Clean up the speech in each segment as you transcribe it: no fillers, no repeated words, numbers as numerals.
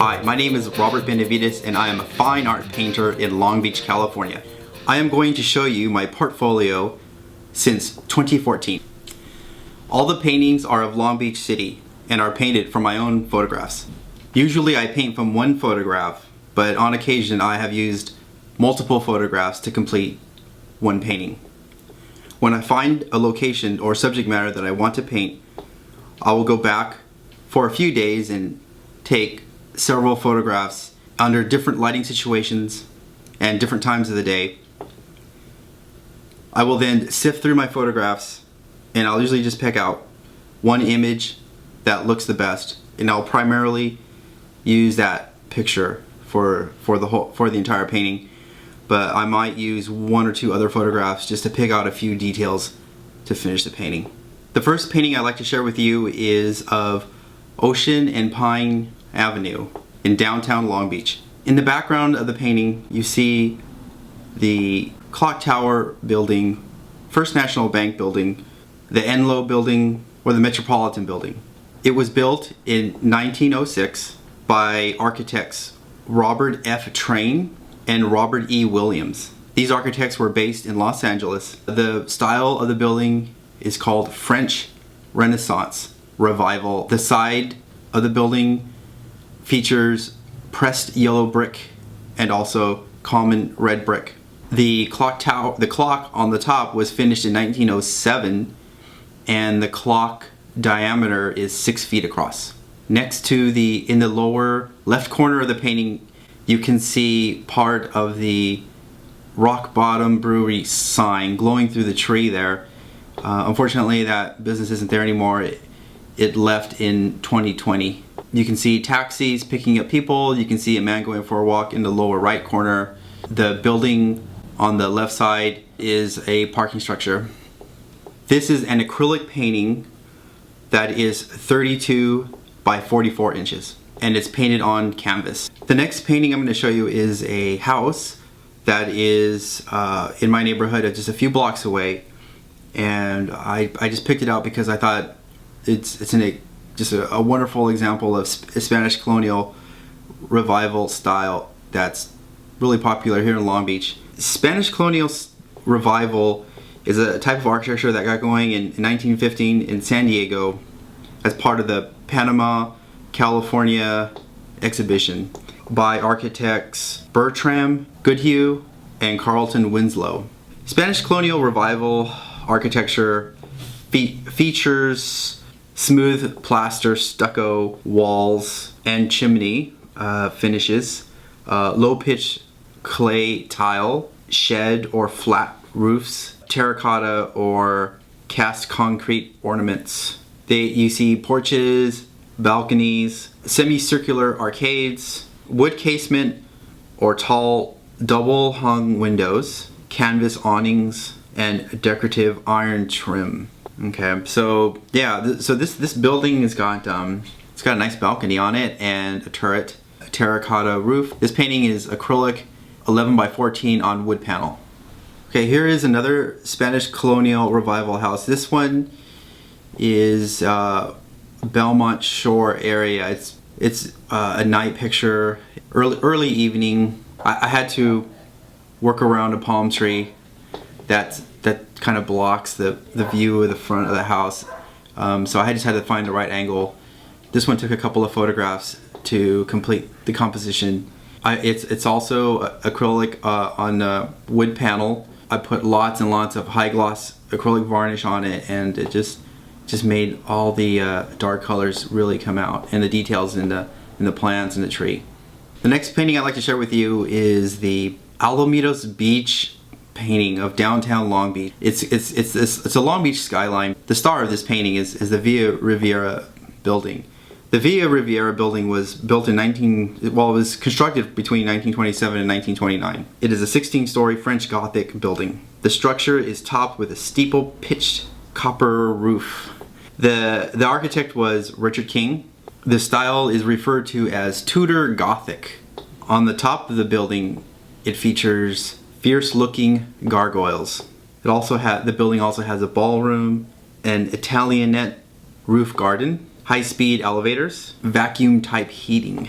Hi, my name is Robert Benavides and I am a fine art painter in Long Beach, California. I am going to show you my portfolio since 2014. All the paintings are of Long Beach City and are painted from my own photographs. Usually I paint from one photograph, but on occasion I have used multiple photographs to complete one painting. When I find a location or subject matter that I want to paint, I will go back for a few days and take several photographs under different lighting situations and different times of the day. I will then sift through my photographs and I'll usually just pick out one image that looks the best, and I'll primarily use that picture for the entire painting, but I might use one or two other photographs just to pick out a few details to finish the painting. The first painting I'd like to share with you is of Ocean and Pine Avenue in downtown Long Beach. In the background of the painting you see the Clock Tower building, First National Bank building, the Enloe building, or the Metropolitan building. It was built in 1906 by architects Robert F. Train and Robert E. Williams. These architects were based in Los Angeles. The style of the building is called French Renaissance Revival. The side of the building features pressed yellow brick and also common red brick. The clock on the top was finished in 1907, and the clock diameter is 6 feet across. Next to in the lower left corner of the painting, you can see part of the Rock Bottom Brewery sign glowing through the tree there. Unfortunately, that business isn't there anymore. It left in 2020. You can see taxis picking up people. You can see a man going for a walk in the lower right corner. The building on the left side is a parking structure. This is an acrylic painting that is 32 by 44 inches, and it's painted on canvas. The next painting I'm going to show you is a house that is in my neighborhood, just a few blocks away, and I just picked it out because I thought it's just a wonderful example of Spanish Colonial Revival style that's really popular here in Long Beach. Spanish Colonial Revival is a type of architecture that got going in 1915 in San Diego as part of the Panama, California exhibition by architects Bertram Goodhue and Carlton Winslow. Spanish Colonial Revival architecture features smooth plaster stucco walls and chimney finishes, low pitch clay tile, shed or flat roofs, terracotta or cast concrete ornaments. You see porches, balconies, semicircular arcades, wood casement or tall double hung windows, canvas awnings, and decorative iron trim. Okay, so yeah, so this building has got it's got a nice balcony on it and a turret, a terracotta roof. This painting is acrylic 11 by 14 on wood panel. Okay, here is another Spanish Colonial Revival house. This one is Belmont Shore area. It's a night picture, early evening. I had to work around a palm tree that kind of blocks the view of the front of the house, so I just had to find the right angle. This one took a couple of photographs to complete the composition. It's also acrylic on the wood panel. I put lots and lots of high gloss acrylic varnish on it, and it just made all the dark colors really come out, and the details in the plants and the tree. The next painting I'd like to share with you is the Alamitos Beach painting of downtown Long Beach. It's a Long Beach skyline. The star of this painting is the Villa Riviera building. The Villa Riviera building was built it was constructed between 1927 and 1929. It is a 16-story French Gothic building. The structure is topped with a steeple pitched copper roof. The architect was Richard King. The style is referred to as Tudor Gothic. On the top of the building, it features fierce-looking gargoyles. The building also has a ballroom, an Italianate roof garden, high-speed elevators, vacuum-type heating.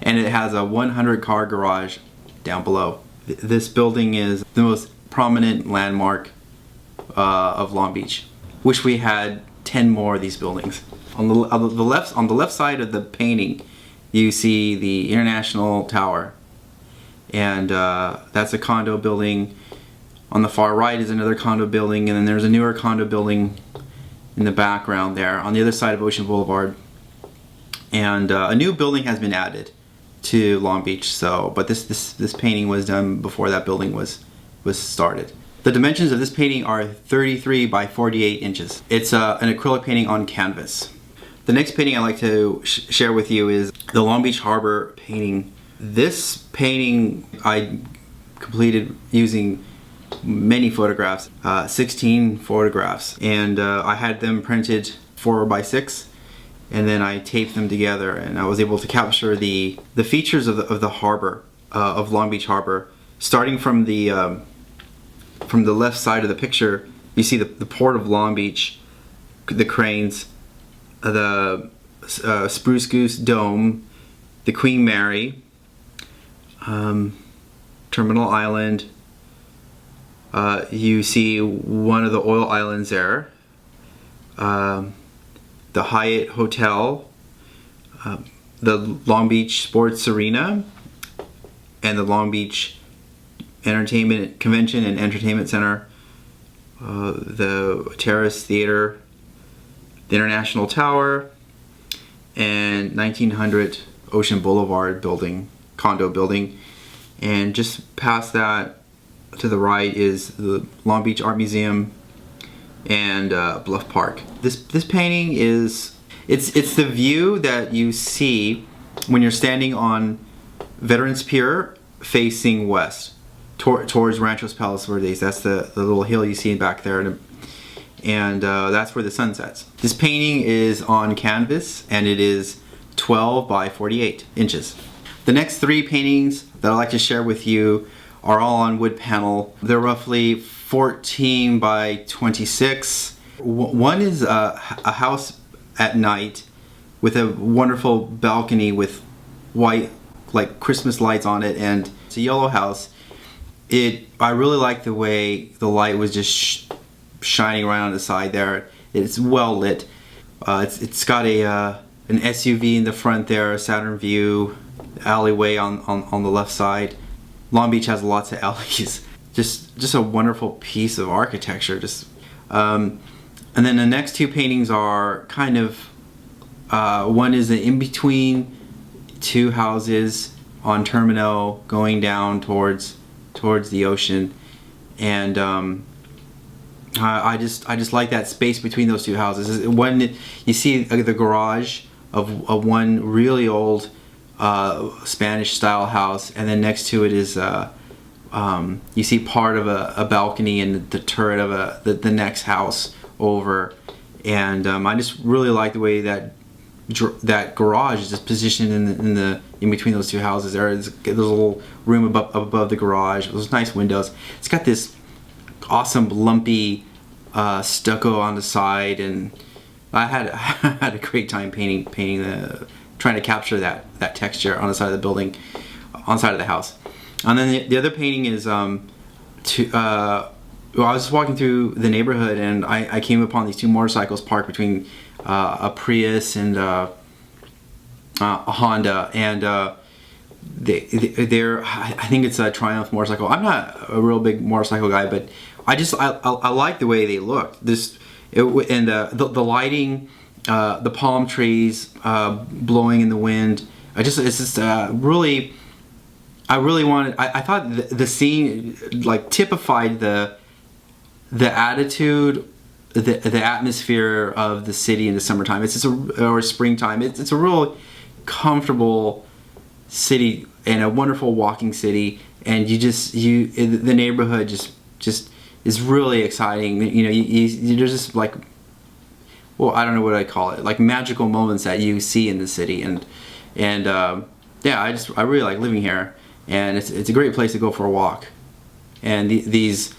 and it has a 100-car garage down below. This building is the most prominent landmark of Long Beach. Wish we had 10 more of these buildings. On the left side of the painting, you see the International Tower, and that's a condo building. On the far right is another condo building, and then there's a newer condo building in the background there on the other side of Ocean Boulevard. And a new building has been added to Long Beach. So, but this painting was done before that building was started. The dimensions of this painting are 33 by 48 inches. It's an acrylic painting on canvas. The next painting I'd like to share with you is the Long Beach Harbor painting. This painting I completed using many photographs, 16 photographs, and I had them printed 4x6, and then I taped them together, and I was able to capture the features of the harbor, of Long Beach Harbor. Starting from the left side of the picture, you see the port of Long Beach, the cranes, the Spruce Goose Dome, the Queen Mary, Terminal Island. You see one of the oil islands there, the Hyatt Hotel, the Long Beach Sports Arena, and the Long Beach Convention and Entertainment Center, the Terrace Theater, the International Tower, and 1900 Ocean Boulevard building, condo building. And just past that to the right is the Long Beach Art Museum and Bluff Park. This painting is, it's the view that you see when you're standing on Veterans Pier facing west towards Ranchos Palos Verdes. That's the little hill you see back there, and that's where the sun sets. This painting is on canvas, and it is 12 by 48 inches. The next three paintings that I'd like to share with you are all on wood panel. They're roughly 14 by 26. One is a house at night with a wonderful balcony with white, like Christmas lights on it, and it's a yellow house. I really like the way the light was just shining around on the side there. It's well lit. It's got an SUV in the front there, a Saturn view, alleyway on the left side. Long Beach has lots of alleys. Just a wonderful piece of architecture. And then the next two paintings are kind of, one is in between two houses on Terminal going down towards the ocean, and I just like that space between those two houses. One, you see the garage of one really old Spanish style house, and then next to it is you see part of a balcony and the turret of the next house over, and I just really like the way that garage is just positioned in between those two houses. There's a little room above the garage. Those nice windows. It's got this awesome lumpy stucco on the side, and I had a great time trying to capture that texture on the side of the building, on the side of the house. And then the other painting is I was walking through the neighborhood, and I came upon these two motorcycles parked between a Prius and a Honda, and they're I think it's a Triumph motorcycle. I'm not a real big motorcycle guy, but I like the way they look. And the lighting, the palm trees blowing in the wind. I thought the scene like typified the attitude, the atmosphere of the city in the summertime. Or springtime. It's a real comfortable city and a wonderful walking city, and the neighborhood just is really exciting. You know, there's just like, well, I don't know what I call it, like magical moments that you see in the city, and yeah, I really like living here, and it's a great place to go for a walk, and the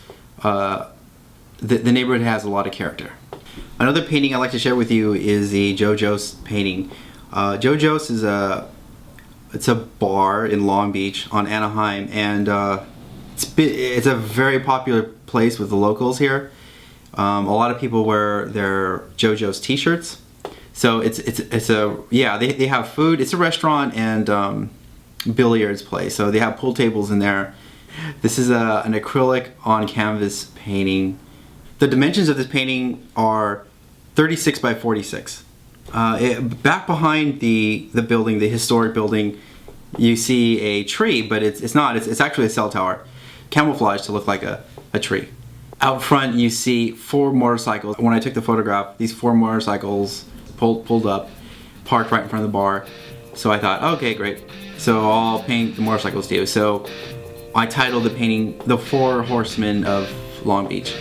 neighborhood has a lot of character. Another painting I'd like to share with you is the Jojos painting. Jojos is It's a bar in Long Beach on Anaheim, and it's a very popular place with the locals here. A lot of people wear their Jojos t-shirts. So they have food. It's a restaurant and billiards place. So they have pool tables in there. This is an acrylic on canvas painting. The dimensions of this painting are 36 by 46. Back behind the building, the historic building, you see a tree, but it's not. It's actually a cell tower, camouflaged to look like a tree. Out front, you see 4 motorcycles. When I took the photograph, these 4 motorcycles pulled up, parked right in front of the bar. So I thought, okay, great. So I'll paint the motorcycles too. So I titled the painting "The 4 Horsemen of Long Beach."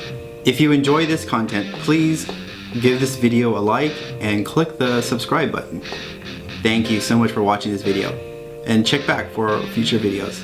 If you enjoy this content, please give this video a like and click the subscribe button. Thank you so much for watching this video, and check back for future videos.